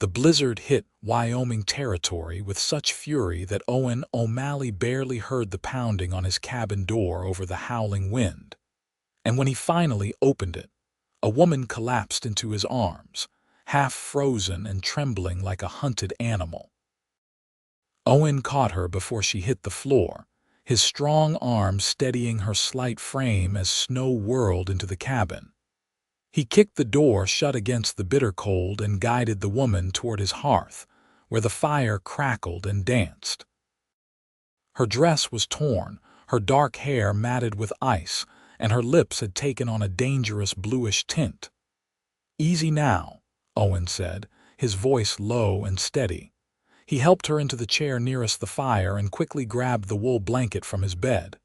The blizzard hit Wyoming territory with such fury that Owen O'Malley barely heard the pounding on his cabin door over the howling wind. And when he finally opened it, a woman collapsed into his arms, half frozen and trembling like a hunted animal. Owen caught her before she hit the floor, his strong arm steadying her slight frame as snow whirled into the cabin. He kicked the door shut against the bitter cold and guided the woman toward his hearth, where the fire crackled and danced. Her dress was torn, her dark hair matted with ice, and her lips had taken on a dangerous bluish tint. "Easy now," Owen said, his voice low and steady. He helped her into the chair nearest the fire and quickly grabbed the wool blanket from his bed.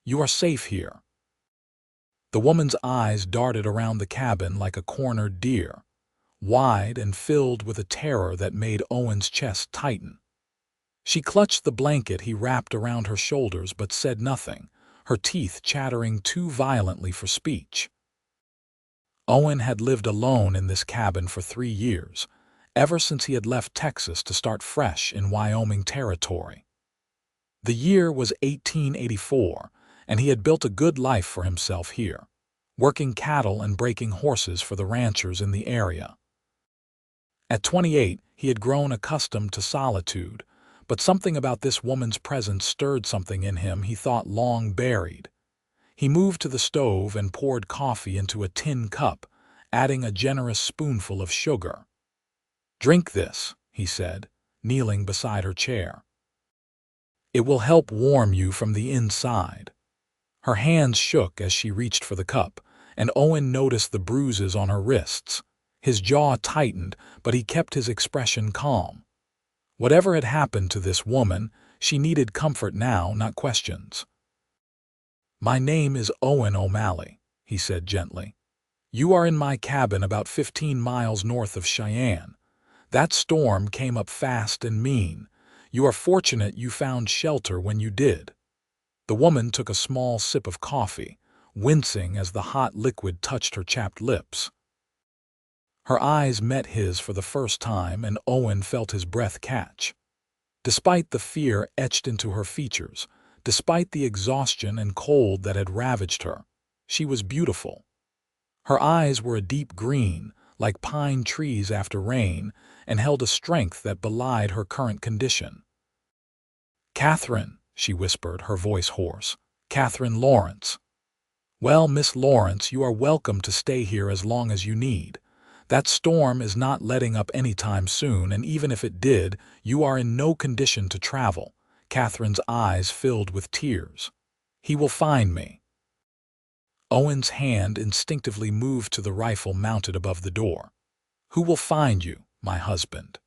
"You are safe here." The woman's eyes darted around the cabin like a cornered deer, wide and filled with a terror that made Owen's chest tighten. She clutched the blanket he wrapped around her shoulders but said nothing, her teeth chattering too violently for speech. Owen had lived alone in this cabin for 3 years, ever since he had left Texas to start fresh in Wyoming territory. The year was 1884, and he had built a good life for himself here, working cattle and breaking horses for the ranchers in the area. At 28, he had grown accustomed to solitude, but something about this woman's presence stirred something in him he thought long buried. He moved to the stove and poured coffee into a tin cup, adding a generous spoonful of sugar. "Drink this," he said, kneeling beside her chair. "It will help warm you from the inside." Her hands shook as she reached for the cup, and Owen noticed the bruises on her wrists. His jaw tightened, but he kept his expression calm. Whatever had happened to this woman, she needed comfort now, not questions. "My name is Owen O'Malley," he said gently. "You are in my cabin about 15 miles north of Cheyenne. That storm came up fast and mean. You are fortunate you found shelter when you did." The woman took a small sip of coffee, wincing as the hot liquid touched her chapped lips. Her eyes met his for the first time, and Owen felt his breath catch. Despite the fear etched into her features, despite the exhaustion and cold that had ravaged her, she was beautiful. Her eyes were a deep green, like pine trees after rain, and held a strength that belied her current condition. "Katherine," she whispered, her voice hoarse. "Katherine Lawrence." "Well, Miss Lawrence, you are welcome to stay here as long as you need. That storm is not letting up any time soon, and even if it did, you are in no condition to travel." Katherine's eyes filled with tears. "He will find me." Owen's hand instinctively moved to the rifle mounted above the door. "Who will find you, my husband?"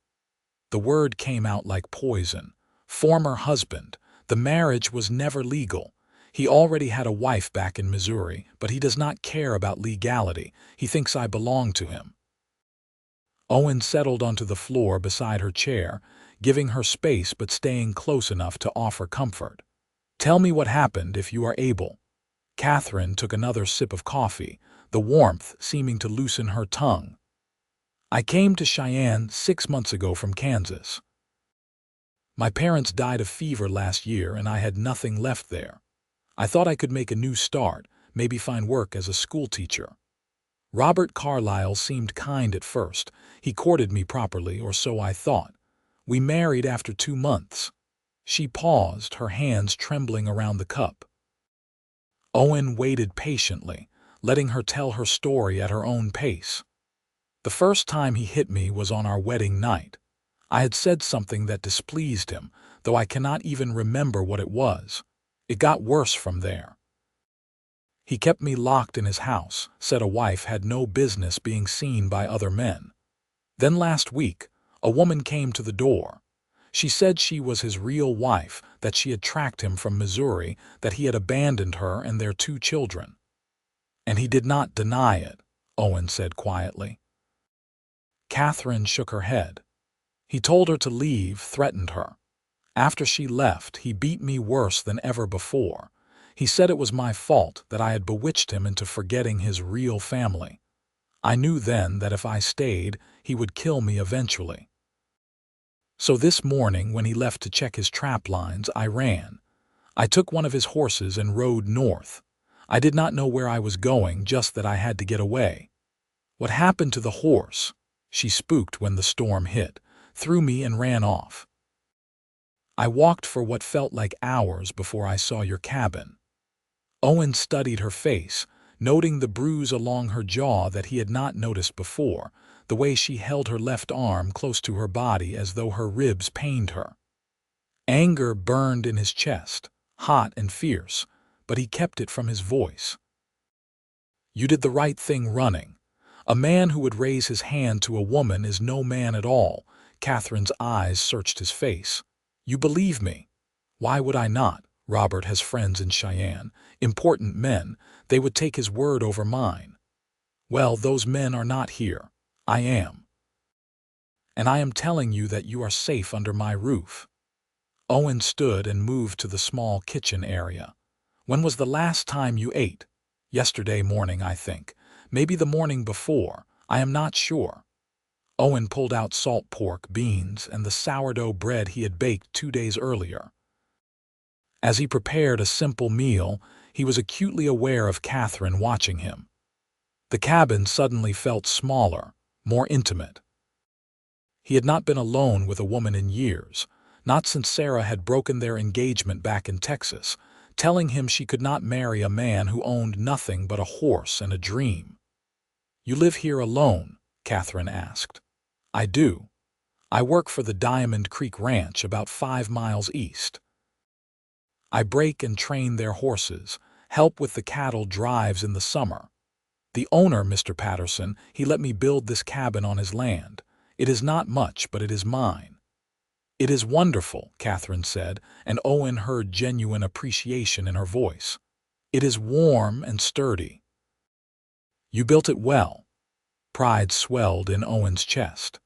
The word came out like poison. Former husband. The marriage was never legal. He already had a wife back in Missouri, but he does not care about legality. He thinks I belong to him. Owen settled onto the floor beside her chair, giving her space but staying close enough to offer comfort. "Tell me what happened if you are able." Katherine took another sip of coffee, the warmth seeming to loosen her tongue. "I came to Cheyenne 6 months ago from Kansas. My parents died of fever last year and I had nothing left there. I thought I could make a new start, maybe find work as a schoolteacher. Robert Carlyle seemed kind at first. He courted me properly, or so I thought. We married after 2 months. She paused, her hands trembling around the cup. Owen waited patiently, letting her tell her story at her own pace. "The first time he hit me was on our wedding night. I had said something that displeased him, though I cannot even remember what it was. It got worse from there. He kept me locked in his house, said a wife had no business being seen by other men. Then last week, a woman came to the door. She said she was his real wife, that she had tracked him from Missouri, that he had abandoned her and their 2 children. And he did not deny it," Owen said quietly. Katherine shook her head. "He told her to leave, threatened her. After she left, he beat me worse than ever before. He said it was my fault, that I had bewitched him into forgetting his real family. I knew then that if I stayed, he would kill me eventually. So this morning, when he left to check his trap lines, I ran. I took one of his horses and rode north. I did not know where I was going, just that I had to get away. What happened to the horse? She spooked when the storm hit, threw me and ran off. I walked for what felt like hours before I saw your cabin. Owen studied her face, noting the bruise along her jaw that he had not noticed before, the way she held her left arm close to her body as though her ribs pained her. Anger burned in his chest, hot and fierce, but he kept it from his voice. You did the right thing running. A man who would raise his hand to a woman is no man at all. Catherine's eyes searched his face. You believe me? Why would I not? Robert has friends in Cheyenne, important men. They would take his word over mine. Well, those men are not here. I am. And I am telling you that you are safe under my roof. Owen stood and moved to the small kitchen area. When was the last time you ate? Yesterday morning, I think. Maybe the morning before. I am not sure. Owen pulled out salt pork, beans, and the sourdough bread he had baked 2 days earlier. As he prepared a simple meal, he was acutely aware of Katherine watching him. The cabin suddenly felt smaller, more intimate. He had not been alone with a woman in years, not since Sarah had broken their engagement back in Texas, telling him she could not marry a man who owned nothing but a horse and a dream. You live here alone? Katherine asked. I do. I work for the Diamond Creek Ranch about 5 miles east. I break and train their horses, help with the cattle drives in the summer. The owner, Mr. Patterson, he let me build this cabin on his land. It is not much, but it is mine. It is wonderful, Katherine said, and Owen heard genuine appreciation in her voice. It is warm and sturdy. You built it well. Pride swelled in Owen's chest.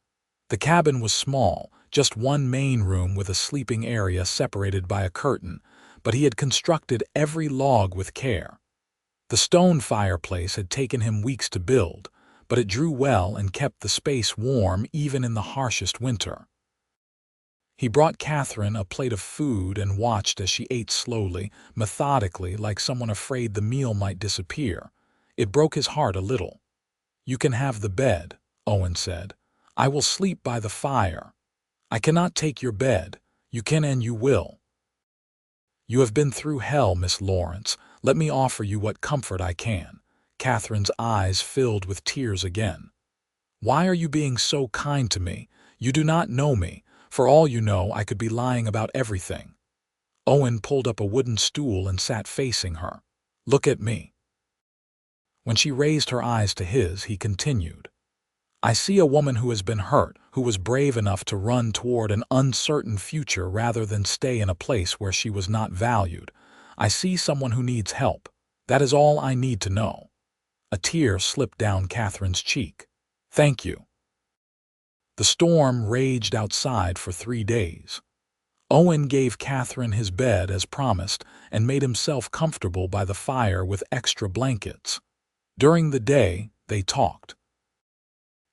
The cabin was small, just one main room with a sleeping area separated by a curtain, but he had constructed every log with care. The stone fireplace had taken him weeks to build, but it drew well and kept the space warm even in the harshest winter. He brought Katherine a plate of food and watched as she ate slowly, methodically, like someone afraid the meal might disappear. It broke his heart a little. You can have the bed, Owen said. I will sleep by the fire. I cannot take your bed. You can and you will. You have been through hell, Miss Lawrence. Let me offer you what comfort I can. Katherine's eyes filled with tears again. Why are you being so kind to me? You do not know me. For all you know, I could be lying about everything. Owen pulled up a wooden stool and sat facing her. Look at me. When she raised her eyes to his, he continued. I see a woman who has been hurt, who was brave enough to run toward an uncertain future rather than stay in a place where she was not valued. I see someone who needs help. That is all I need to know. A tear slipped down Katherine's cheek. Thank you. The storm raged outside for 3 days. Owen gave Katherine his bed as promised and made himself comfortable by the fire with extra blankets. During the day, they talked.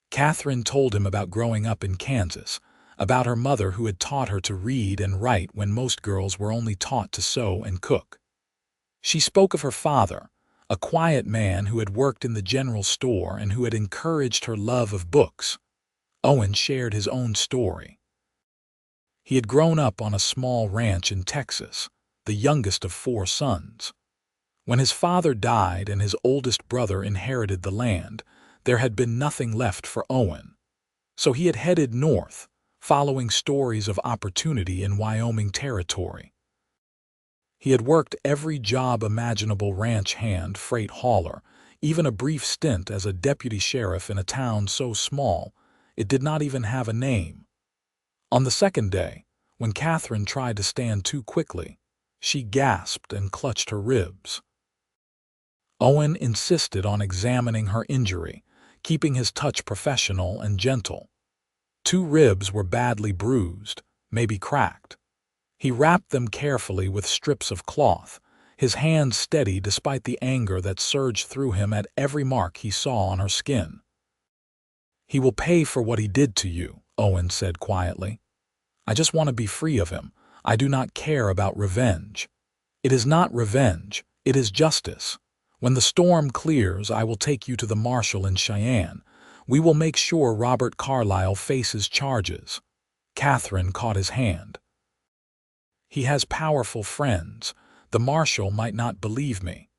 Katherine told him about growing up in Kansas, about her mother who had taught her to read and write when most girls were only taught to sew and cook. She spoke of her father, a quiet man who had worked in the general store and who had encouraged her love of books. Owen shared his own story. He had grown up on a small ranch in Texas, the youngest of 4 sons. When his father died and his oldest brother inherited the land, there had been nothing left for Owen. So he had headed north, following stories of opportunity in Wyoming territory. He had worked every job imaginable: ranch hand, freight hauler, even a brief stint as a deputy sheriff in a town so small it did not even have a name. On the second day, when Katherine tried to stand too quickly, she gasped and clutched her ribs. Owen insisted on examining her injury, keeping his touch professional and gentle. 2 ribs were badly bruised, maybe cracked. He wrapped them carefully with strips of cloth, his hands steady despite the anger that surged through him at every mark he saw on her skin. He will pay for what he did to you, Owen said quietly. I just want to be free of him. I do not care about revenge. It is not revenge. It is justice. When the storm clears, I will take you to the marshal in Cheyenne. We will make sure Robert Carlyle faces charges." Katherine caught his hand. "He has powerful friends. The marshal might not believe me.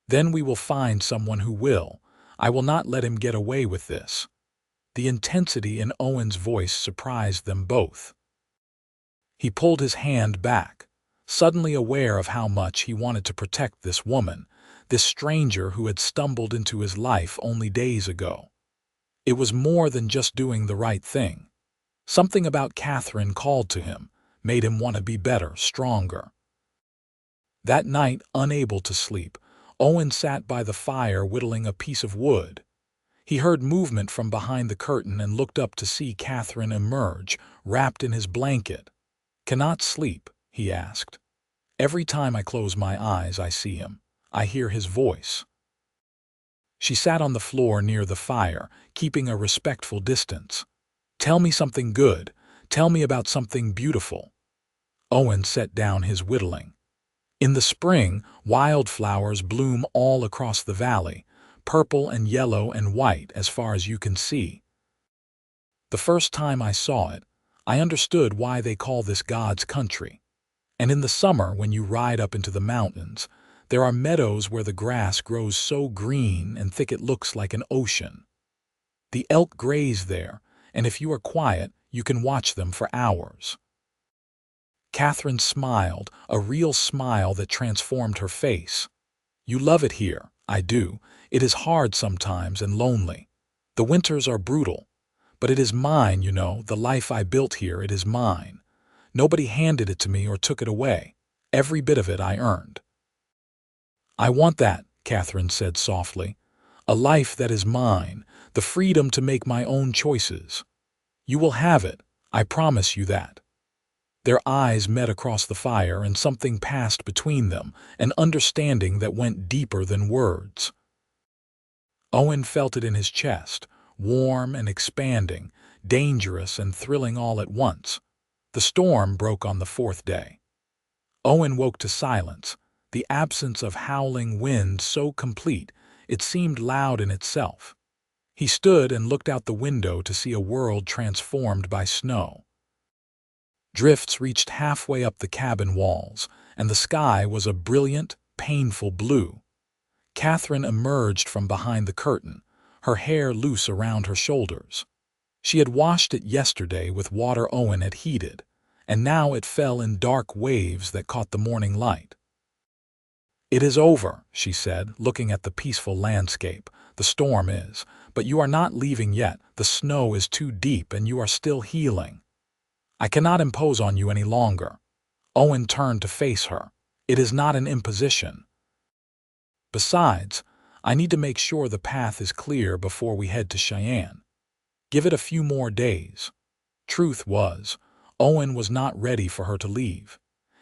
Then we will find someone who will. I will not let him get away with this." The intensity in Owen's voice surprised them both. He pulled his hand back, suddenly aware of how much he wanted to protect this woman, this stranger who had stumbled into his life only days ago. It was more than just doing the right thing. Something about Katherine called to him, made him want to be better, stronger. That night, unable to sleep, Owen sat by the fire whittling a piece of wood. He heard movement from behind the curtain and looked up to see Katherine emerge, wrapped in his blanket. "Cannot sleep?" he asked. "Every time I close my eyes, I see him. I hear his voice." She sat on the floor near the fire, keeping a respectful distance. "Tell me something good. Tell me about something beautiful." Owen set down his whittling. "In the spring, wildflowers bloom all across the valley, purple and yellow and white as far as you can see. The first time I saw it, I understood why they call this God's country. And in the summer, when you ride up into the mountains, there are meadows where the grass grows so green and thick it looks like an ocean. The elk graze there, and if you are quiet, you can watch them for hours." Katherine smiled, a real smile that transformed her face. "You love it here." "I do. It is hard sometimes and lonely. The winters are brutal. But it is mine, you know, the life I built here, it is mine. Nobody handed it to me or took it away. Every bit of it I earned." "I want that," Katherine said softly. "A life that is mine, the freedom to make my own choices. You will have it, I promise you that." Their eyes met across the fire and something passed between them, an understanding that went deeper than words. Owen felt it in his chest, warm and expanding, dangerous and thrilling all at once. The storm broke on the fourth day. Owen woke to silence, the absence of howling wind so complete it seemed loud in itself. He stood and looked out the window to see a world transformed by snow. Drifts reached halfway up the cabin walls, and the sky was a brilliant, painful blue. Katherine emerged from behind the curtain, her hair loose around her shoulders. She had washed it yesterday with water Owen had heated, and now it fell in dark waves that caught the morning light. "It is over," she said, looking at the peaceful landscape. "The storm is, but you are not leaving yet. The snow is too deep and you are still healing. I cannot impose on you any longer." Owen turned to face her. "It is not an imposition. Besides, I need to make sure the path is clear before we head to Cheyenne. Give it a few more days." Truth was, Owen was not ready for her to leave.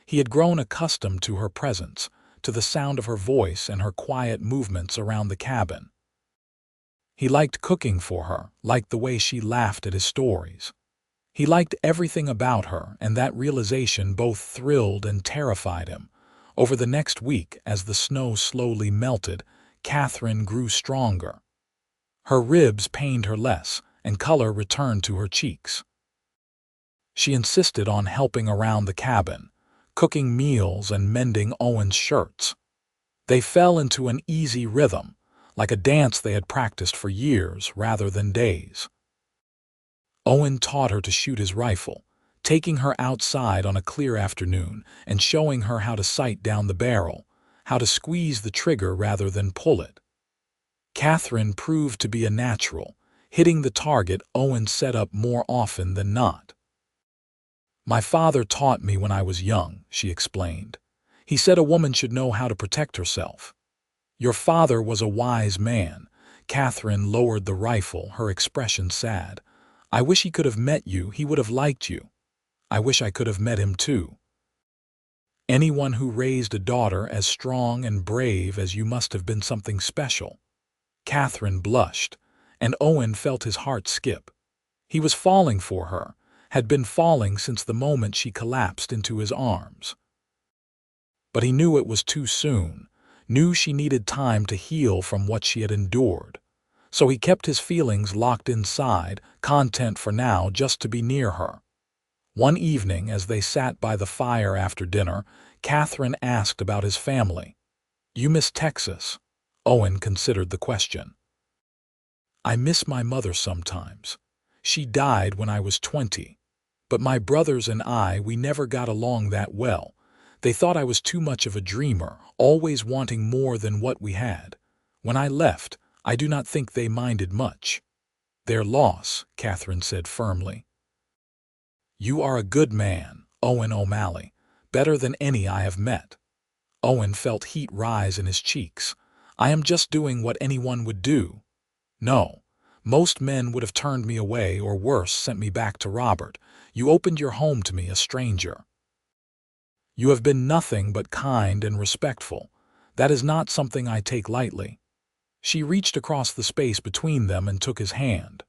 He had grown accustomed to her presence, to the sound of her voice and her quiet movements around the cabin. He liked cooking for her, liked the way she laughed at his stories. He liked everything about her, and that realization both thrilled and terrified him. Over the next week, as the snow slowly melted, Katherine grew stronger. Her ribs pained her less, and color returned to her cheeks. She insisted on helping around the cabin, cooking meals and mending Owen's shirts. They fell into an easy rhythm, like a dance they had practiced for years rather than days. Owen taught her to shoot his rifle, taking her outside on a clear afternoon and showing her how to sight down the barrel, how to squeeze the trigger rather than pull it. Katherine proved to be a natural, hitting the target Owen set up more often than not. "My father taught me when I was young," she explained. "He said a woman should know how to protect herself." "Your father was a wise man." Katherine lowered the rifle, her expression sad. "I wish he could have met you. He would have liked you. I wish I could have met him too. Anyone who raised a daughter as strong and brave as you must have been something special." Katherine blushed, and Owen felt his heart skip. He was falling for her, had been falling since the moment she collapsed into his arms. But he knew it was too soon, knew she needed time to heal from what she had endured. So he kept his feelings locked inside, content for now just to be near her. One evening, as they sat by the fire after dinner, Katherine asked about his family. "You miss Texas?" Owen considered the question. "I miss my mother sometimes. She died when I was 20. But my brothers and we never got along that well. They thought I was too much of a dreamer, always wanting more than what we had. When I left, I do not think they minded much." "Their loss," Katherine said firmly. "You are a good man, Owen O'Malley, better than any I have met." Owen felt heat rise in his cheeks. "I am just doing what anyone would do. No, most men would have turned me away or worse, sent me back to Robert. You opened your home to me, a stranger. You have been nothing but kind and respectful. That is not something I take lightly." She reached across the space between them and took his hand.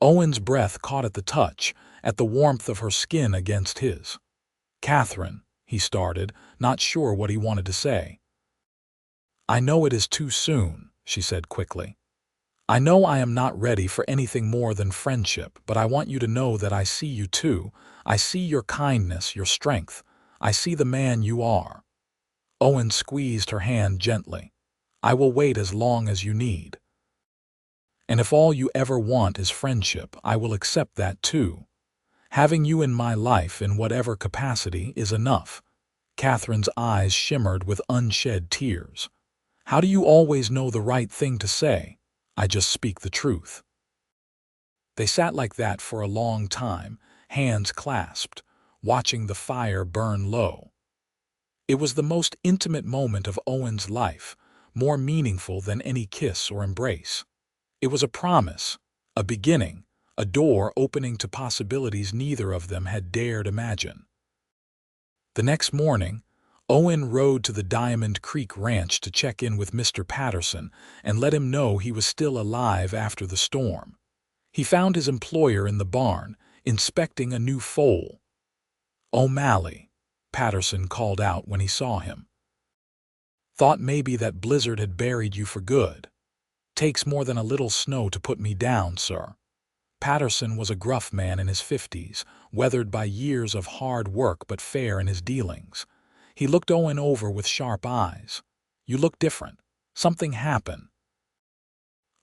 Owen's breath caught at the touch, at the warmth of her skin against his. "Katherine," he started, not sure what he wanted to say. "I know it is too soon," she said quickly. "I know I am not ready for anything more than friendship, but I want you to know that I see you too. I see your kindness, your strength. I see the man you are." Owen squeezed her hand gently. "I will wait as long as you need. And if all you ever want is friendship, I will accept that too. Having you in my life in whatever capacity is enough." Katherine's eyes shimmered with unshed tears. "How do you always know the right thing to say?" "I just speak the truth." They sat like that for a long time, hands clasped, watching the fire burn low. It was the most intimate moment of Owen's life, more meaningful than any kiss or embrace. It was a promise, a beginning, a door opening to possibilities neither of them had dared imagine. The next morning, Owen rode to the Diamond Creek Ranch to check in with Mr. Patterson and let him know he was still alive after the storm. He found his employer in the barn, inspecting a new foal. "O'Malley," Patterson called out when he saw him. "Thought maybe that blizzard had buried you for good. Takes more than a little snow to put me down, sir." Patterson was a gruff man in his 50s, weathered by years of hard work but fair in his dealings. He looked Owen over with sharp eyes. "You look different. Something happened."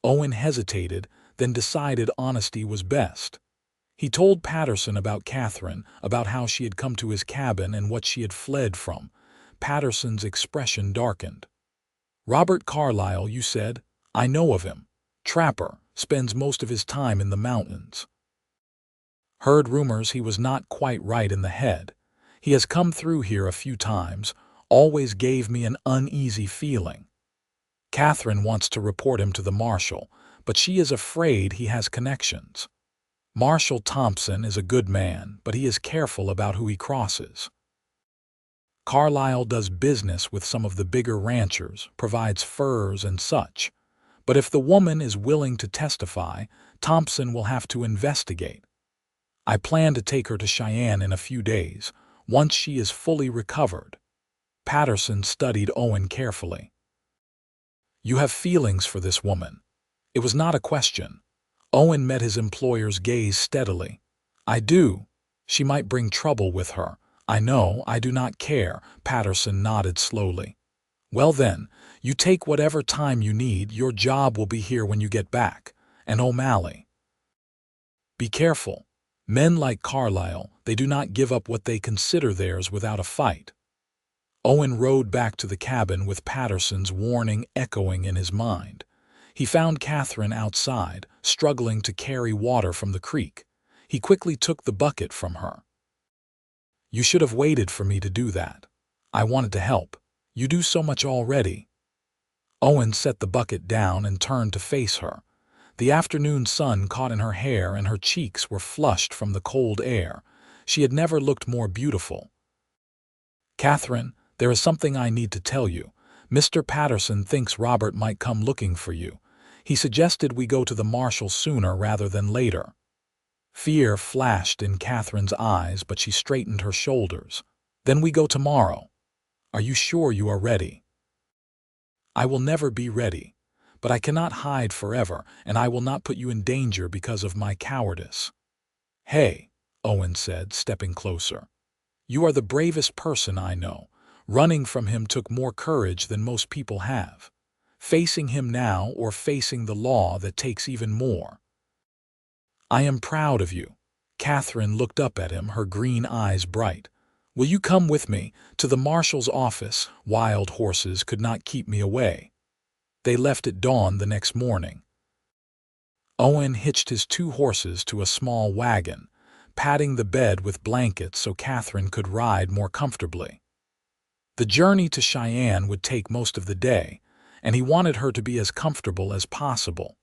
Owen hesitated, then decided honesty was best. He told Patterson about Katherine, about how she had come to his cabin and what she had fled from. Patterson's expression darkened. "Robert Carlyle, you said? I know of him. Trapper, spends most of his time in the mountains. Heard rumors he was not quite right in the head. He has come through here a few times, always gave me an uneasy feeling. Katherine wants to report him to the marshal, but she is afraid he has connections. Marshal Thompson is a good man, but he is careful about who he crosses. Carlyle does business with some of the bigger ranchers, provides furs and such. But if the woman is willing to testify, Thompson will have to investigate. I plan to take her to Cheyenne in a few days, once she is fully recovered." Patterson studied Owen carefully. "You have feelings for this woman." It was not a question. Owen met his employer's gaze steadily. "I do. She might bring trouble with her. I know, I do not care," Patterson nodded slowly. "Well then, you take whatever time you need. Your job will be here when you get back. And O'Malley, be careful. Men like Carlyle, they do not give up what they consider theirs without a fight." Owen rode back to the cabin with Patterson's warning echoing in his mind. He found Katherine outside, struggling to carry water from the creek. He quickly took the bucket from her. "You should have waited for me to do that. I wanted to help. You do so much already." Owen set the bucket down and turned to face her. The afternoon sun caught in her hair and her cheeks were flushed from the cold air. She had never looked more beautiful. "Katherine, there is something I need to tell you. Mr. Patterson thinks Robert might come looking for you. He suggested we go to the marshal sooner rather than later." Fear flashed in Catherine's eyes, but she straightened her shoulders. Then we go tomorrow. Are you sure you are ready? I will never be ready, but I cannot hide forever, and I will not put you in danger because of my cowardice. Hey, Owen said, stepping closer. You are the bravest person I know. Running from him took more courage than most people have. Facing him now or facing the law that takes even more. I am proud of you. Katherine looked up at him, her green eyes bright. Will you come with me to the marshal's office? Wild horses could not keep me away. They left at dawn the next morning. Owen hitched his 2 horses to a small wagon, padding the bed with blankets so Katherine could ride more comfortably. The journey to Cheyenne would take most of the day, and he wanted her to be as comfortable as possible.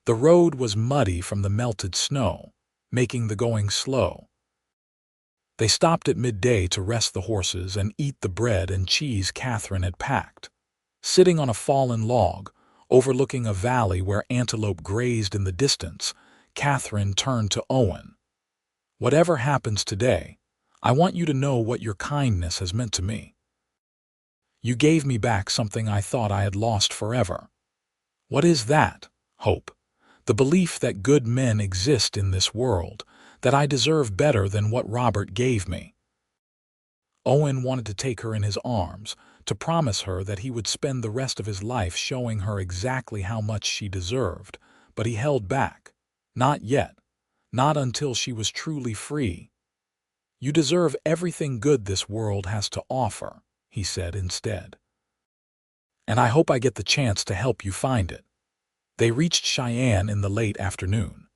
The road was muddy from the melted snow, making the going slow. They stopped at midday to rest the horses and eat the bread and cheese Katherine had packed. Sitting on a fallen log, overlooking a valley where antelope grazed in the distance, Katherine turned to Owen. Whatever happens today, I want you to know what your kindness has meant to me. You gave me back something I thought I had lost forever. What is that? Hope. The belief that good men exist in this world, that I deserve better than what Robert gave me. Owen wanted to take her in his arms, to promise her that he would spend the rest of his life showing her exactly how much she deserved, but he held back. Not yet. Not until she was truly free. You deserve everything good this world has to offer, he said instead. And I hope I get the chance to help you find it. They reached Cheyenne in the late afternoon.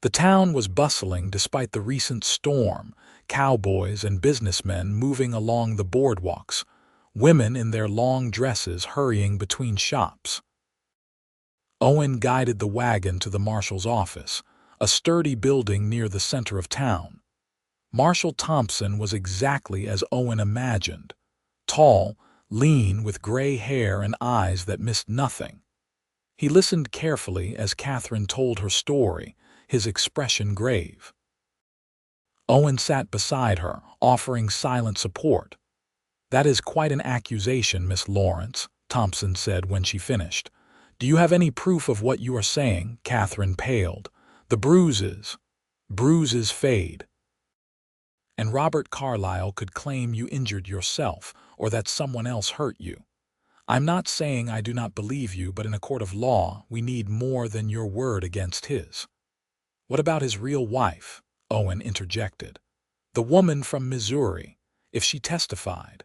The town was bustling despite the recent storm, cowboys and businessmen moving along the boardwalks, women in their long dresses hurrying between shops. Owen guided the wagon to the marshal's office, a sturdy building near the center of town. Marshal Thompson was exactly as Owen imagined, tall, lean, with gray hair and eyes that missed nothing. He listened carefully as Katherine told her story, his expression grave. Owen sat beside her, offering silent support. That is quite an accusation, Miss Lawrence, Thompson said when she finished. Do you have any proof of what you are saying? Katherine paled. The bruises. Bruises fade. And Robert Carlyle could claim you injured yourself or that someone else hurt you. I'm not saying I do not believe you, but in a court of law, we need more than your word against his. What about his real wife? Owen interjected. The woman from Missouri, if she testified.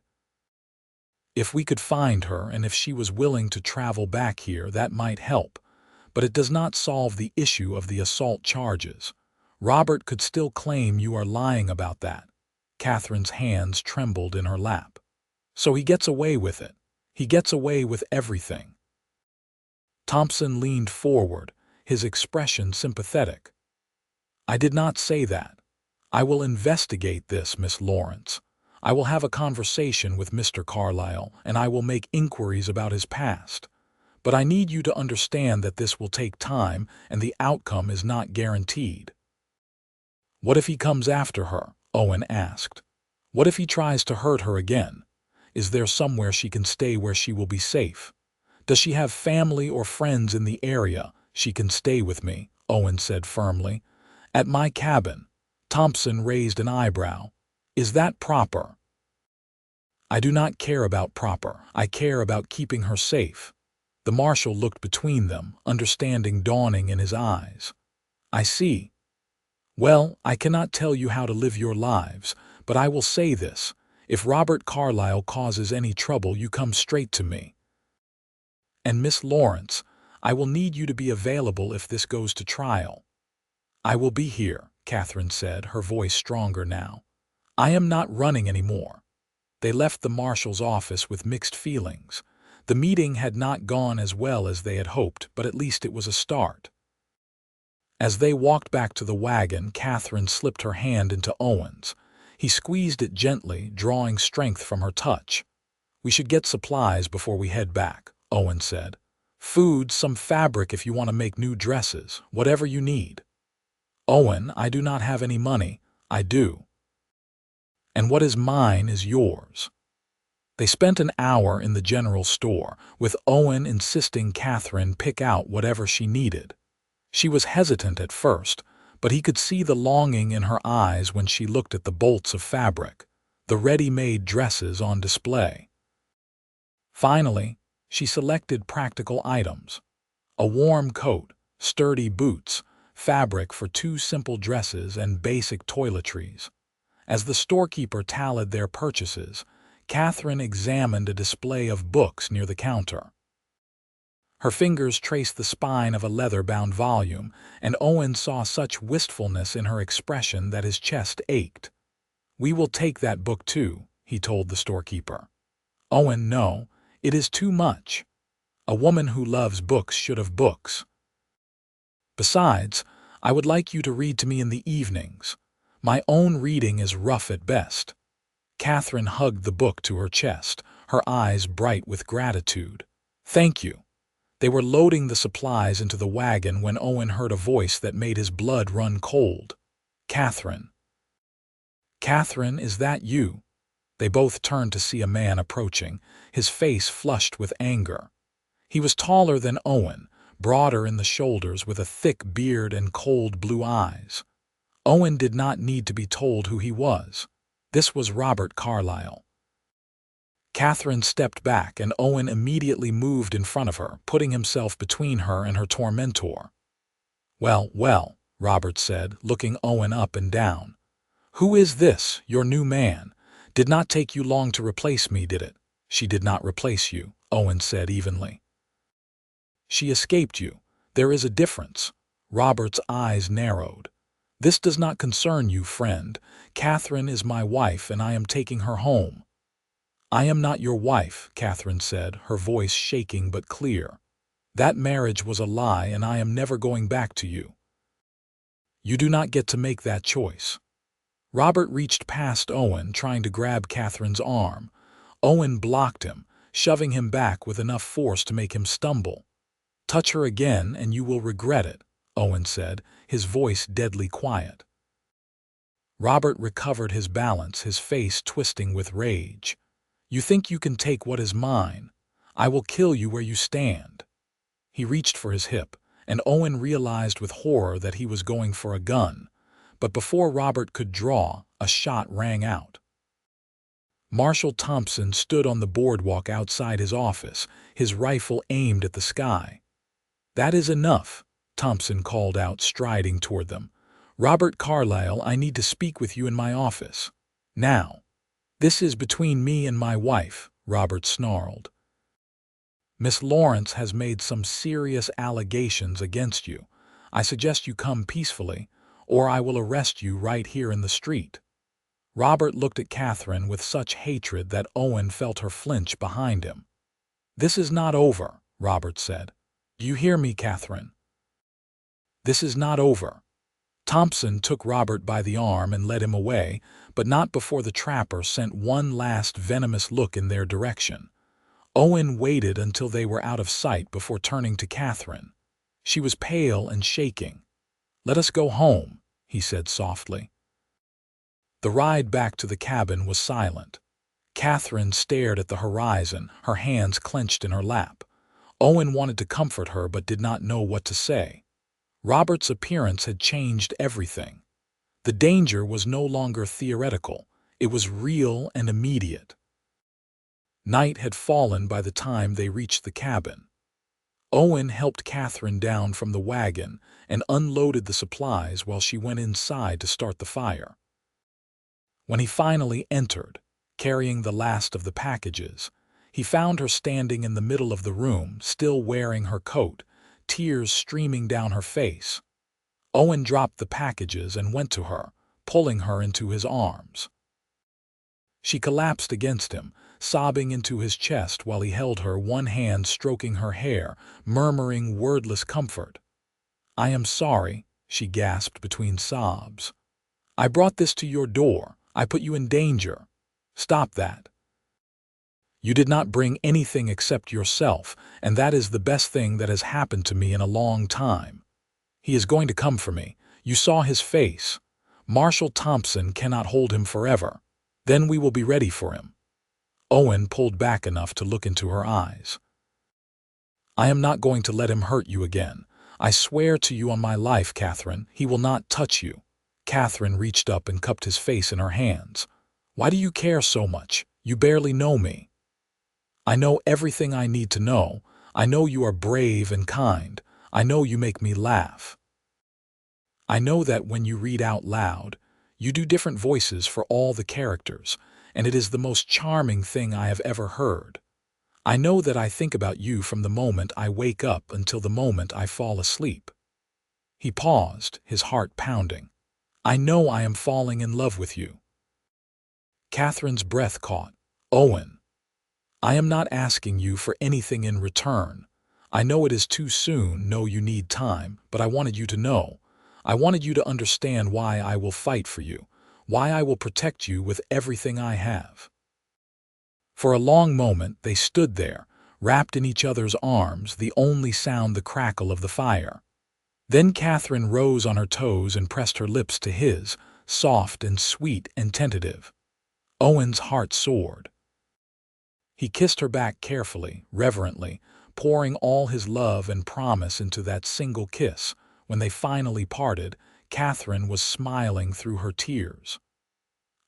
If we could find her and if she was willing to travel back here, that might help. But it does not solve the issue of the assault charges. Robert could still claim you are lying about that. Katherine's hands trembled in her lap. So he gets away with it. He gets away with everything. Thompson leaned forward, his expression sympathetic. I did not say that. I will investigate this, Miss Lawrence. I will have a conversation with Mr. Carlyle, and I will make inquiries about his past. But I need you to understand that this will take time, and the outcome is not guaranteed. What if he comes after her? Owen asked. What if he tries to hurt her again? Is there somewhere she can stay where she will be safe? Does she have family or friends in the area? She can stay with me, Owen said firmly. At my cabin. Thompson raised an eyebrow. Is that proper? I do not care about proper. I care about keeping her safe. The marshal looked between them, understanding dawning in his eyes. I see. Well, I cannot tell you how to live your lives, but I will say this. If Robert Carlyle causes any trouble, you come straight to me. And Miss Lawrence, I will need you to be available if this goes to trial. I will be here, Katherine said, her voice stronger now. I am not running anymore. They left the marshal's office with mixed feelings. The meeting had not gone as well as they had hoped, but at least it was a start. As they walked back to the wagon, Katherine slipped her hand into Owen's. He squeezed it gently, drawing strength from her touch. We should get supplies before we head back, Owen said. Food, some fabric if you want to make new dresses, whatever you need. Owen, I do not have any money. I do. And what is mine is yours. They spent an hour in the general store, with Owen insisting Katherine pick out whatever she needed. She was hesitant at first, but he could see the longing in her eyes when she looked at the bolts of fabric, the ready-made dresses on display. Finally, she selected practical items: a warm coat, sturdy boots, fabric for 2 simple dresses, and basic toiletries. As the storekeeper tallied their purchases, Katherine examined a display of books near the counter. Her fingers traced the spine of a leather-bound volume, and Owen saw such wistfulness in her expression that his chest ached. "We will take that book too," he told the storekeeper. "Owen, no, it is too much. A woman who loves books should have books. Besides, I would like you to read to me in the evenings. My own reading is rough at best." Katherine hugged the book to her chest, her eyes bright with gratitude. "Thank you." They were loading the supplies into the wagon when Owen heard a voice that made his blood run cold. "Katherine." "Katherine, is that you?" They both turned to see a man approaching, his face flushed with anger. He was taller than Owen, broader in the shoulders, with a thick beard and cold blue eyes. Owen did not need to be told who he was. This was Robert Carlyle. Katherine stepped back, and Owen immediately moved in front of her, putting himself between her and her tormentor. "Well, well," Robert said, looking Owen up and down. "Who is this, your new man? Did not take you long to replace me, did it?" "She did not replace you," Owen said evenly. "She escaped you. There is a difference." Robert's eyes narrowed. "This does not concern you, friend. Katherine is my wife, and I am taking her home." "I am not your wife," Katherine said, her voice shaking but clear. "That marriage was a lie, and I am never going back to you. You do not get to make that choice." Robert reached past Owen, trying to grab Katherine's arm. Owen blocked him, shoving him back with enough force to make him stumble. "Touch her again, and you will regret it," Owen said, his voice deadly quiet. Robert recovered his balance, his face twisting with rage. "You think you can take what is mine? I will kill you where you stand." He reached for his hip, and Owen realized with horror that he was going for a gun. But before Robert could draw, a shot rang out. Marshal Thompson stood on the boardwalk outside his office, his rifle aimed at the sky. "That is enough," Thompson called out, striding toward them. "Robert Carlyle, I need to speak with you in my office. Now." "This is between me and my wife," Robert snarled. "Miss Lawrence has made some serious allegations against you. I suggest you come peacefully, or I will arrest you right here in the street." Robert looked at Katherine with such hatred that Owen felt her flinch behind him. "This is not over," Robert said. "Do you hear me, Katherine? This is not over." Thompson took Robert by the arm and led him away, but not before the trapper sent one last venomous look in their direction. Owen waited until they were out of sight before turning to Katherine. She was pale and shaking. "Let us go home," he said softly. The ride back to the cabin was silent. Katherine stared at the horizon, her hands clenched in her lap. Owen wanted to comfort her but did not know what to say. Robert's appearance had changed everything. The danger was no longer theoretical. It was real and immediate. Night had fallen by the time they reached the cabin. Owen helped Katherine down from the wagon and unloaded the supplies while she went inside to start the fire. When he finally entered, carrying the last of the packages, he found her standing in the middle of the room, still wearing her coat, tears streaming down her face. Owen dropped the packages and went to her, pulling her into his arms. She collapsed against him, sobbing into his chest while he held her, one hand stroking her hair, murmuring wordless comfort. "I am sorry," she gasped between sobs. "I brought this to your door. I put you in danger. Stop that. You did not bring anything except yourself, and that is the best thing that has happened to me in a long time. He is going to come for me. You saw his face. Marshall Thompson cannot hold him forever. Then we will be ready for him." Owen pulled back enough to look into her eyes. "I am not going to let him hurt you again. I swear to you on my life, Katherine, he will not touch you." Katherine reached up and cupped his face in her hands. "Why do you care so much? You barely know me." "I know everything I need to know. I know you are brave and kind. I know you make me laugh. I know that when you read out loud, you do different voices for all the characters, and it is the most charming thing I have ever heard. I know that I think about you from the moment I wake up until the moment I fall asleep." He paused, his heart pounding. "I know I am falling in love with you." Katherine's breath caught. "Owen, I am not asking you for anything in return. I know it is too soon, know you need time, but I wanted you to know. I wanted you to understand why I will fight for you, why I will protect you with everything I have." For a long moment they stood there, wrapped in each other's arms, the only sound the crackle of the fire. Then Katherine rose on her toes and pressed her lips to his, soft and sweet and tentative. Owen's heart soared. He kissed her back carefully, reverently, pouring all his love and promise into that single kiss. When they finally parted, Katherine was smiling through her tears.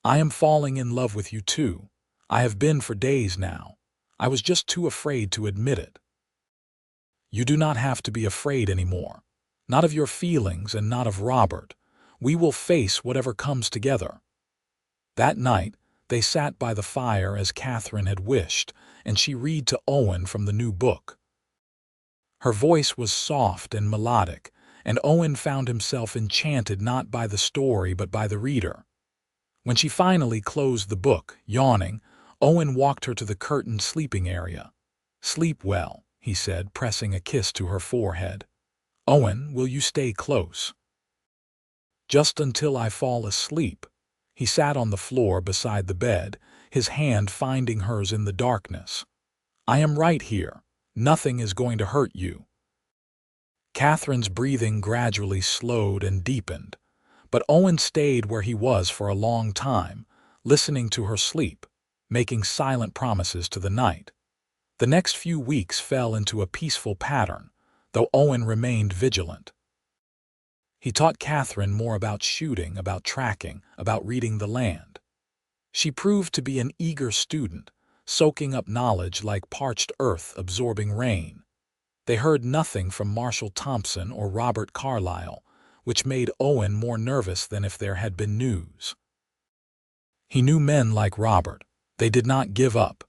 "I am falling in love with you too. I have been for days now. I was just too afraid to admit it." "You do not have to be afraid anymore. Not of your feelings and not of Robert. We will face whatever comes together." That night, they sat by the fire as Katherine had wished, and she read to Owen from the new book. Her voice was soft and melodic, and Owen found himself enchanted not by the story but by the reader. When she finally closed the book, yawning, Owen walked her to the curtained sleeping area. "Sleep well," he said, pressing a kiss to her forehead. "Owen, will you stay close?" "Just until I fall asleep." He sat on the floor beside the bed, his hand finding hers in the darkness. "I am right here. Nothing is going to hurt you." Katherine's breathing gradually slowed and deepened, but Owen stayed where he was for a long time, listening to her sleep, making silent promises to the night. The next few weeks fell into a peaceful pattern, though Owen remained vigilant. He taught Katherine more about shooting, about tracking, about reading the land. She proved to be an eager student, soaking up knowledge like parched earth absorbing rain. They heard nothing from Marshall Thompson or Robert Carlyle, which made Owen more nervous than if there had been news. He knew men like Robert. They did not give up.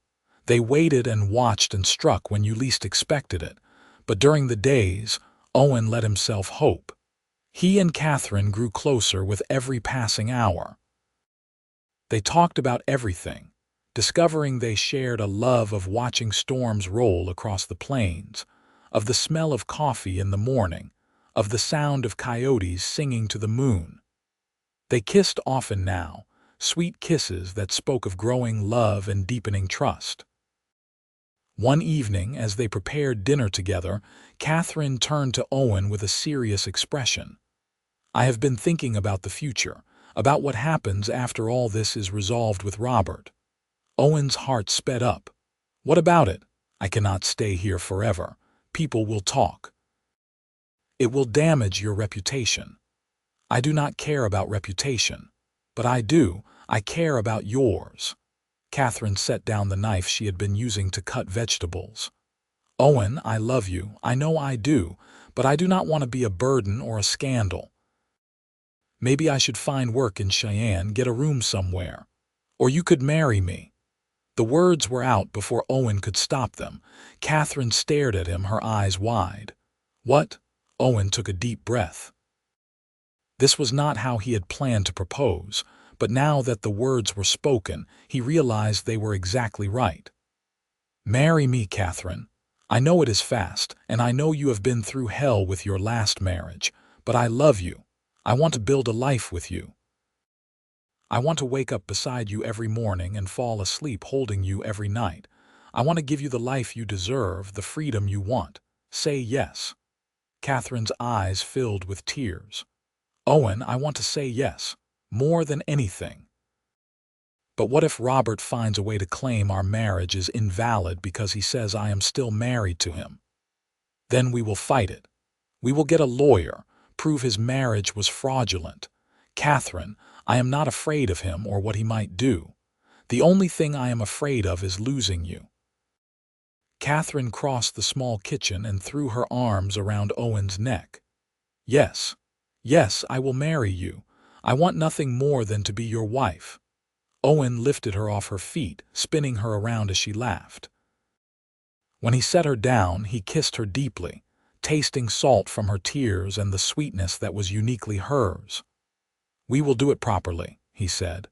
They waited and watched and struck when you least expected it. But during the days, Owen let himself hope. He and Katherine grew closer with every passing hour. They talked about everything, discovering they shared a love of watching storms roll across the plains, of the smell of coffee in the morning, of the sound of coyotes singing to the moon. They kissed often now, sweet kisses that spoke of growing love and deepening trust. One evening, as they prepared dinner together, Katherine turned to Owen with a serious expression. "I have been thinking about the future, about what happens after all this is resolved with Robert." Owen's heart sped up. "What about it? I cannot stay here forever. People will talk. It will damage your reputation." "I do not care about reputation. But I care about yours." Katherine set down the knife she had been using to cut vegetables. "Owen, I love you, I know I do, but I do not want to be a burden or a scandal. Maybe I should find work in Cheyenne, get a room somewhere. Or you could marry me." The words were out before Owen could stop them. Katherine stared at him, her eyes wide. "What?" Owen took a deep breath. This was not how he had planned to propose, but now that the words were spoken, he realized they were exactly right. "Marry me, Katherine. I know it is fast, and I know you have been through hell with your last marriage, but I love you. I want to build a life with you. I want to wake up beside you every morning and fall asleep holding you every night. I want to give you the life you deserve, the freedom you want. Say yes." Katherine's eyes filled with tears. Owen, I want to say yes, more than anything. But what if Robert finds a way to claim our marriage is invalid because he says I am still married to him? Then we will fight it. We will get a lawyer, prove his marriage was fraudulent. Katherine, I am not afraid of him or what he might do. The only thing I am afraid of is losing you. Katherine crossed the small kitchen and threw her arms around Owen's neck. Yes, yes, I will marry you. I want nothing more than to be your wife. Owen lifted her off her feet, spinning her around as she laughed. When he set her down, he kissed her deeply, tasting salt from her tears and the sweetness that was uniquely hers. We will do it properly, he said.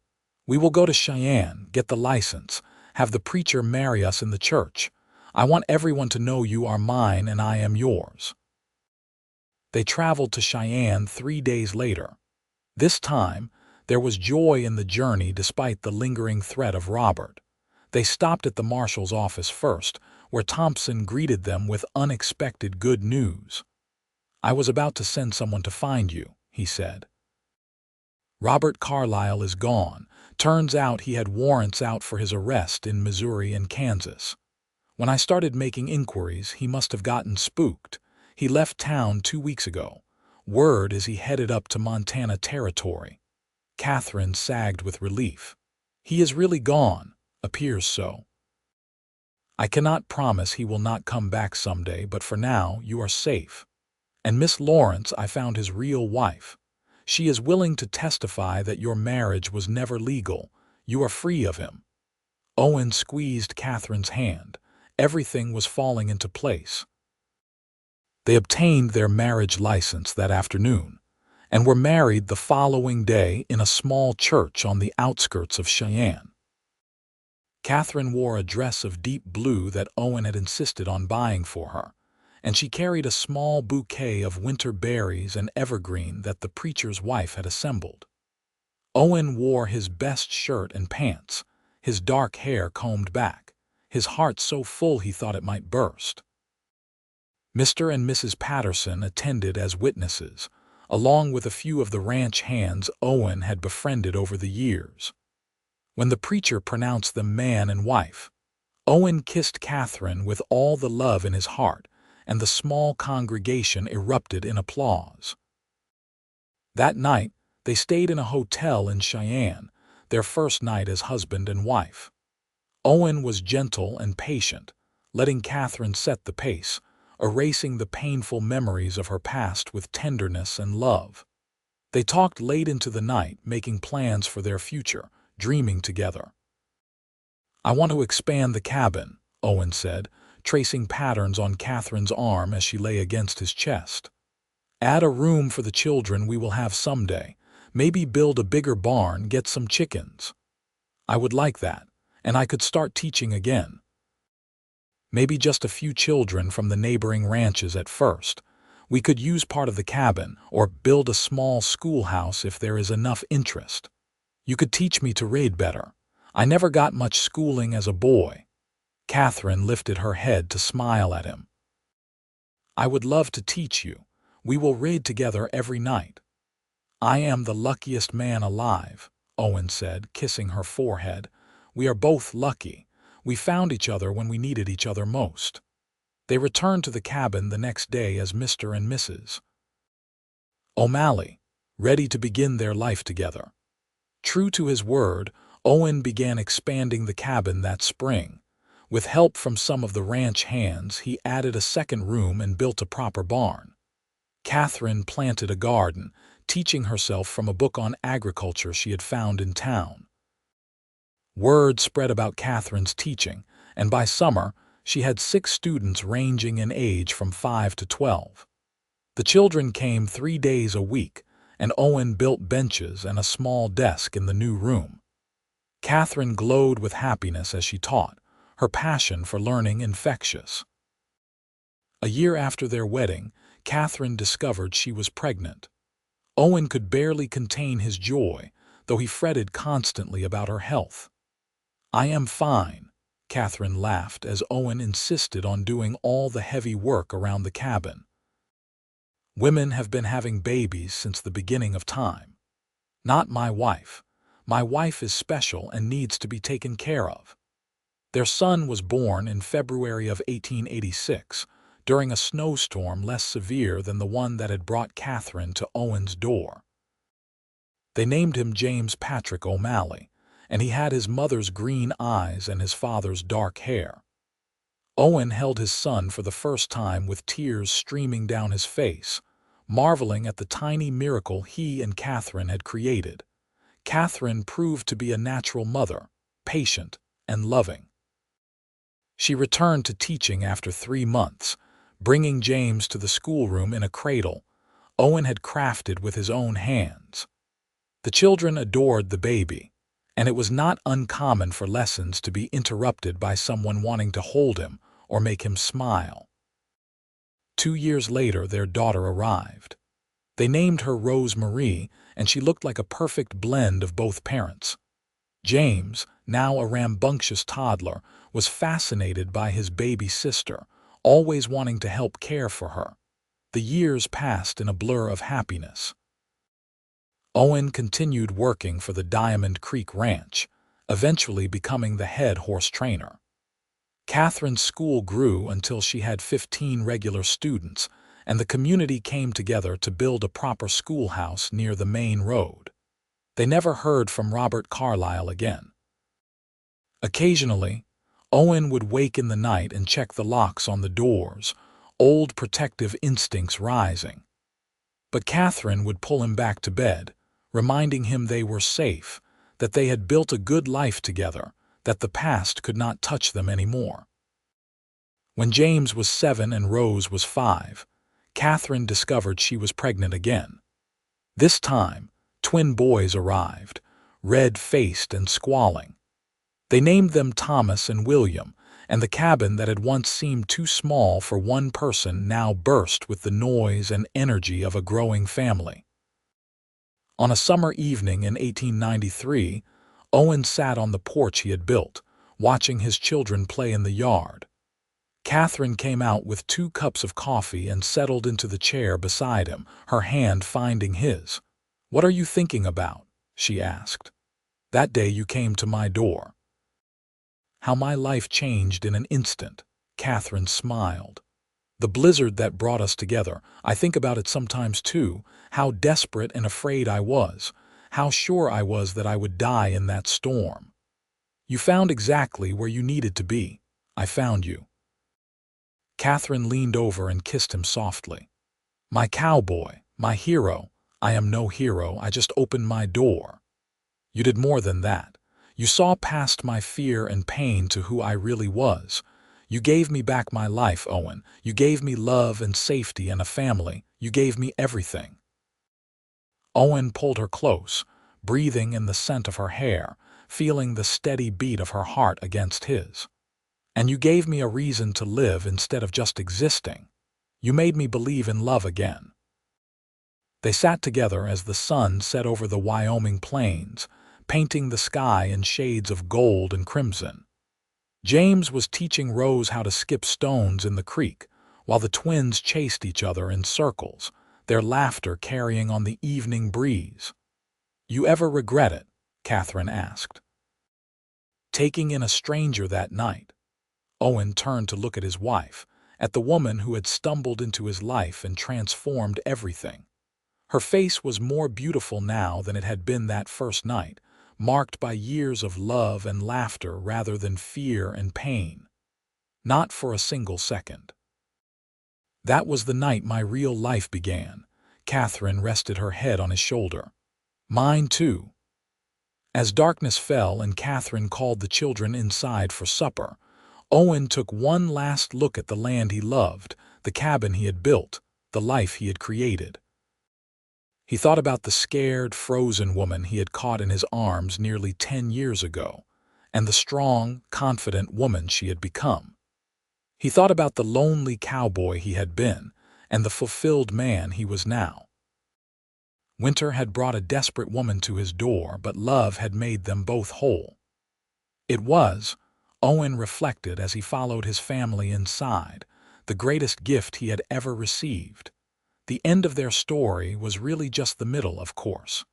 We will go to Cheyenne, get the license, have the preacher marry us in the church. I want everyone to know you are mine and I am yours. They traveled to Cheyenne 3 days later. This time, there was joy in the journey despite the lingering threat of Robert. They stopped at the marshal's office first, where Thompson greeted them with unexpected good news. I was about to send someone to find you, he said. Robert Carlyle is gone. Turns out he had warrants out for his arrest in Missouri and Kansas. When I started making inquiries, he must have gotten spooked. He left town 2 weeks ago. Word is he headed up to Montana Territory. Katherine sagged with relief. He is really gone, appears so. I cannot promise he will not come back someday, but for now you are safe. And Miss Lawrence, I found his real wife. She is willing to testify that your marriage was never legal. You are free of him. Owen squeezed Katherine's hand. Everything was falling into place. They obtained their marriage license that afternoon and were married the following day in a small church on the outskirts of Cheyenne. Katherine wore a dress of deep blue that Owen had insisted on buying for her, and she carried a small bouquet of winter berries and evergreen that the preacher's wife had assembled. Owen wore his best shirt and pants, his dark hair combed back, his heart so full he thought it might burst. Mr. and Mrs. Patterson attended as witnesses, along with a few of the ranch hands Owen had befriended over the years. When the preacher pronounced them man and wife, Owen kissed Katherine with all the love in his heart, and the small congregation erupted in applause. That night, they stayed in a hotel in Cheyenne, their first night as husband and wife. Owen was gentle and patient, letting Katherine set the pace, erasing the painful memories of her past with tenderness and love. They talked late into the night, making plans for their future, dreaming together. I want to expand the cabin, Owen said, tracing patterns on Katherine's arm as she lay against his chest. Add a room for the children we will have someday. Maybe build a bigger barn, get some chickens. I would like that, and I could start teaching again. Maybe just a few children from the neighboring ranches at first. We could use part of the cabin or build a small schoolhouse if there is enough interest. You could teach me to read better. I never got much schooling as a boy. Katherine lifted her head to smile at him. I would love to teach you. We will read together every night. I am the luckiest man alive, Owen said, kissing her forehead. We are both lucky. We found each other when we needed each other most. They returned to the cabin the next day as Mr. and Mrs. O'Malley, ready to begin their life together. True to his word, Owen began expanding the cabin that spring. With help from some of the ranch hands, he added a second room and built a proper barn. Katherine planted a garden, teaching herself from a book on agriculture she had found in town. Word spread about Katherine's teaching, and by summer, she had 6 students ranging in age from 5 to 12. The children came 3 days a week, and Owen built benches and a small desk in the new room. Katherine glowed with happiness as she taught, her passion for learning infectious. A year after their wedding, Katherine discovered she was pregnant. Owen could barely contain his joy, though he fretted constantly about her health. I am fine, Katherine laughed as Owen insisted on doing all the heavy work around the cabin. Women have been having babies since the beginning of time. Not my wife. My wife is special and needs to be taken care of. Their son was born in February of 1886, during a snowstorm less severe than the one that had brought Katherine to Owen's door. They named him James Patrick O'Malley, and he had his mother's green eyes and his father's dark hair. Owen held his son for the first time with tears streaming down his face, marveling at the tiny miracle he and Katherine had created. Katherine proved to be a natural mother, patient and loving. She returned to teaching after 3 months, bringing James to the schoolroom in a cradle Owen had crafted with his own hands. The children adored the baby, and it was not uncommon for lessons to be interrupted by someone wanting to hold him or make him smile. 2 years later, their daughter arrived. They named her Rose Marie, and she looked like a perfect blend of both parents. James, now a rambunctious toddler, was fascinated by his baby sister, always wanting to help care for her. The years passed in a blur of happiness. Owen continued working for the Diamond Creek Ranch, eventually becoming the head horse trainer. Katherine's school grew until she had 15 regular students, and the community came together to build a proper schoolhouse near the main road. They never heard from Robert Carlyle again. Occasionally, Owen would wake in the night and check the locks on the doors, old protective instincts rising. But Katherine would pull him back to bed, reminding him they were safe, that they had built a good life together, that the past could not touch them anymore. When James was 7 and Rose was 5, Katherine discovered she was pregnant again. This time, twin boys arrived, red-faced and squalling. They named them Thomas and William, and the cabin that had once seemed too small for one person now burst with the noise and energy of a growing family. On a summer evening in 1893, Owen sat on the porch he had built, watching his children play in the yard. Katherine came out with 2 cups of coffee and settled into the chair beside him, her hand finding his. "What are you thinking about?" she asked. "That day you came to my door." "How my life changed in an instant," Katherine smiled. "The blizzard that brought us together, I think about it sometimes too, how desperate and afraid I was, how sure I was that I would die in that storm. You found exactly where you needed to be. I found you." Katherine leaned over and kissed him softly. "My cowboy, my hero. I am no hero, I just opened my door. You did more than that. You saw past my fear and pain to who I really was. You gave me back my life, Owen. You gave me love and safety and a family. You gave me everything." Owen pulled her close, breathing in the scent of her hair, feeling the steady beat of her heart against his. "And you gave me a reason to live instead of just existing. You made me believe in love again." They sat together as the sun set over the Wyoming plains, painting the sky in shades of gold and crimson. James was teaching Rose how to skip stones in the creek, while the twins chased each other in circles, their laughter carrying on the evening breeze. "You ever regret it?" Katherine asked. Taking in a stranger that night, Owen turned to look at his wife, at the woman who had stumbled into his life and transformed everything. Her face was more beautiful now than it had been that first night, marked by years of love and laughter rather than fear and pain. Not for a single second. "That was the night my real life began." Katherine rested her head on his shoulder. "Mine too." As darkness fell and Katherine called the children inside for supper, Owen took one last look at the land he loved, the cabin he had built, the life he had created. He thought about the scared, frozen woman he had caught in his arms nearly 10 years ago, and the strong, confident woman she had become. He thought about the lonely cowboy he had been, and the fulfilled man he was now. Winter had brought a desperate woman to his door, but love had made them both whole. It was, Owen reflected as he followed his family inside, the greatest gift he had ever received. The end of their story was really just the middle, of course.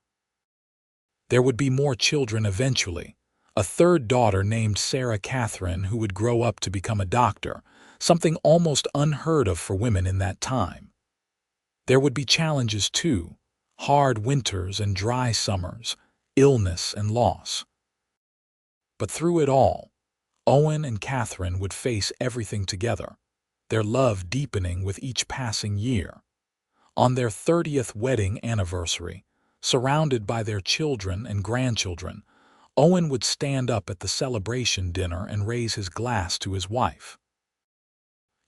There would be more children eventually, a third daughter named Sarah Catherine who would grow up to become a doctor, something almost unheard of for women in that time. There would be challenges too, hard winters and dry summers, illness and loss. But through it all, Owen and Katherine would face everything together, their love deepening with each passing year. On their 30th wedding anniversary, surrounded by their children and grandchildren, Owen would stand up at the celebration dinner and raise his glass to his wife.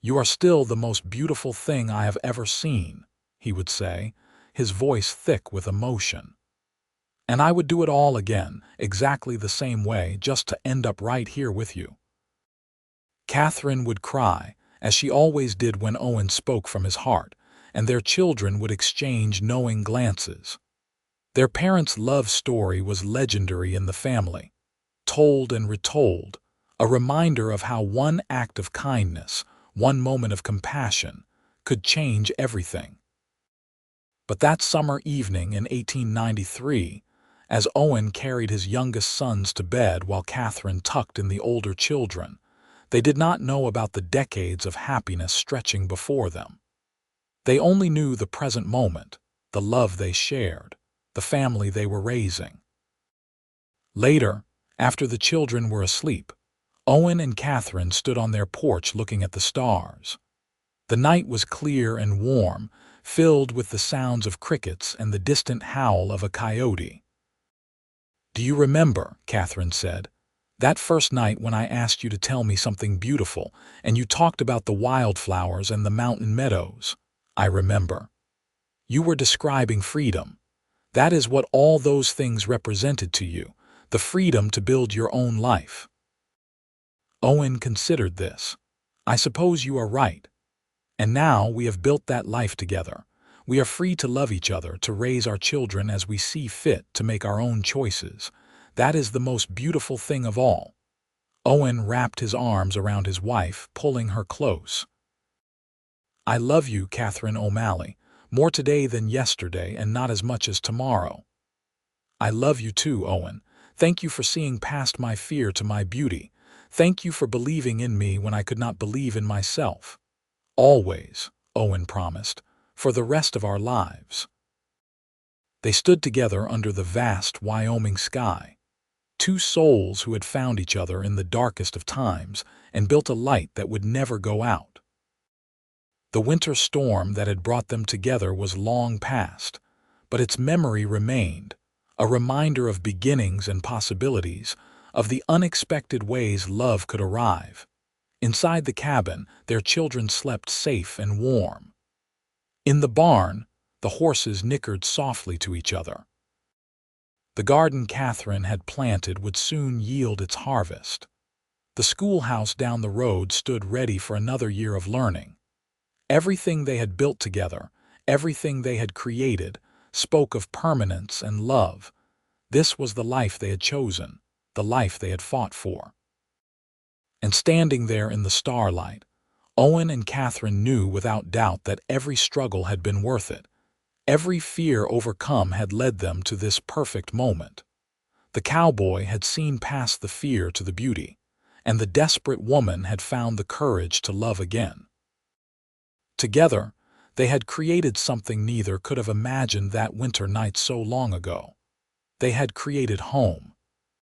"You are still the most beautiful thing I have ever seen," he would say, his voice thick with emotion. "And I would do it all again, exactly the same way, just to end up right here with you." Katherine would cry, as she always did when Owen spoke from his heart, and their children would exchange knowing glances. Their parents' love story was legendary in the family, told and retold, a reminder of how one act of kindness, one moment of compassion, could change everything. But that summer evening in 1893, as Owen carried his youngest sons to bed while Katherine tucked in the older children, they did not know about the decades of happiness stretching before them. They only knew the present moment, the love they shared, the family they were raising. Later, after the children were asleep, Owen and Katherine stood on their porch looking at the stars. The night was clear and warm, filled with the sounds of crickets and the distant howl of a coyote. "Do you remember," Katherine said, "that first night when I asked you to tell me something beautiful, and you talked about the wildflowers and the mountain meadows? I remember. You were describing freedom. That is what all those things represented to you, the freedom to build your own life." Owen considered this. "I suppose you are right. And now we have built that life together. We are free to love each other, to raise our children as we see fit, to make our own choices. That is the most beautiful thing of all." Owen wrapped his arms around his wife, pulling her close. "I love you, Katherine O'Malley, more today than yesterday and not as much as tomorrow." "I love you too, Owen. Thank you for seeing past my fear to my beauty. Thank you for believing in me when I could not believe in myself." "Always," Owen promised, "for the rest of our lives." They stood together under the vast Wyoming sky, two souls who had found each other in the darkest of times and built a light that would never go out. The winter storm that had brought them together was long past, but its memory remained, a reminder of beginnings and possibilities, of the unexpected ways love could arrive. Inside the cabin, their children slept safe and warm. In the barn, the horses nickered softly to each other. The garden Katherine had planted would soon yield its harvest. The schoolhouse down the road stood ready for another year of learning. Everything they had built together, everything they had created, spoke of permanence and love. This was the life they had chosen, the life they had fought for. And standing there in the starlight, Owen and Katherine knew without doubt that every struggle had been worth it. Every fear overcome had led them to this perfect moment. The cowboy had seen past the fear to the beauty, and the desperate woman had found the courage to love again. Together, they had created something neither could have imagined that winter night so long ago. They had created home.